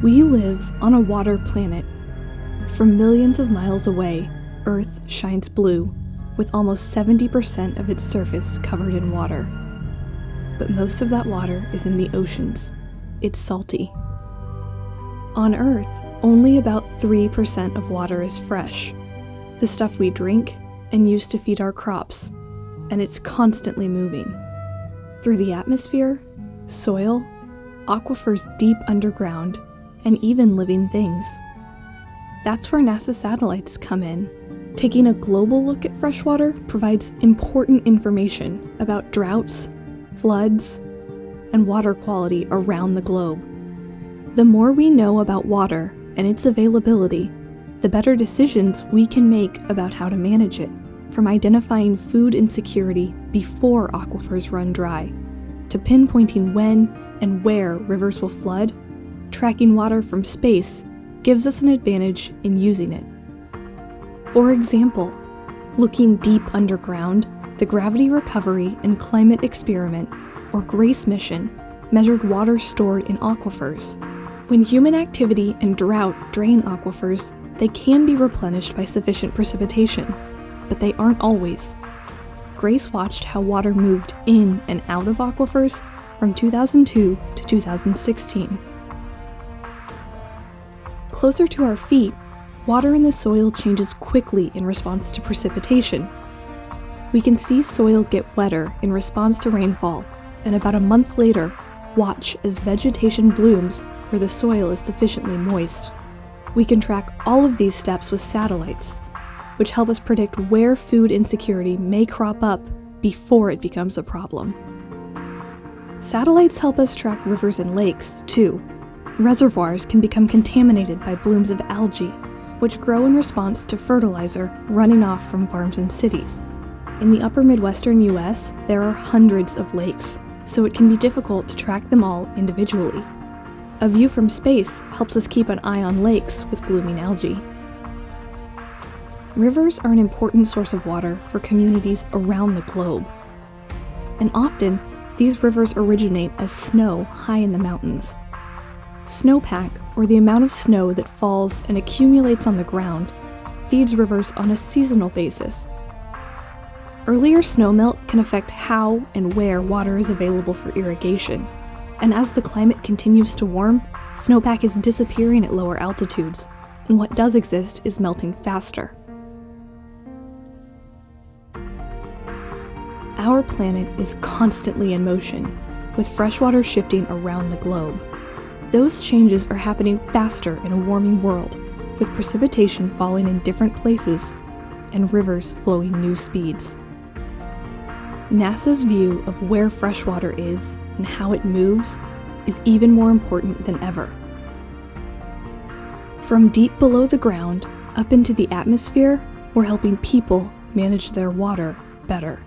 We live on a water planet. From millions of miles away, Earth shines blue, with almost 70% of its surface covered in water. But most of that water is in the oceans. It's salty. On Earth, only about 3% of water is fresh, the stuff we drink and use to feed our crops, and it's constantly moving. Through the atmosphere, soil, aquifers deep underground, and even living things. That's where NASA satellites come in. Taking a global look at freshwater provides important information about droughts, floods, and water quality around the globe. The more we know about water and its availability, the better decisions we can make about how to manage it, from identifying food insecurity before aquifers run dry, to pinpointing when and where rivers will flood. Tracking water from space gives us an advantage in using it. For example, looking deep underground, the Gravity Recovery and Climate Experiment, or GRACE mission, measured water stored in aquifers. When human activity and drought drain aquifers, they can be replenished by sufficient precipitation, but they aren't always. GRACE watched how water moved in and out of aquifers from 2002 to 2016. Closer to our feet, water in the soil changes quickly in response to precipitation. We can see soil get wetter in response to rainfall, and about a month later, watch as vegetation blooms where the soil is sufficiently moist. We can track all of these steps with satellites, which help us predict where food insecurity may crop up before it becomes a problem. Satellites help us track rivers and lakes, too. Reservoirs can become contaminated by blooms of algae, which grow in response to fertilizer running off from farms and cities. In the upper Midwestern US, there are hundreds of lakes, so it can be difficult to track them all individually. A view from space helps us keep an eye on lakes with blooming algae. Rivers are an important source of water for communities around the globe. And often, these rivers originate as snow high in the mountains. Snowpack, or the amount of snow that falls and accumulates on the ground, feeds rivers on a seasonal basis. Earlier snowmelt can affect how and where water is available for irrigation, and as the climate continues to warm, snowpack is disappearing at lower altitudes, and what does exist is melting faster. Our planet is constantly in motion, with freshwater shifting around the globe. Those changes are happening faster in a warming world, with precipitation falling in different places and rivers flowing new speeds. NASA's view of where freshwater is and how it moves is even more important than ever. From deep below the ground up into the atmosphere, we're helping people manage their water better.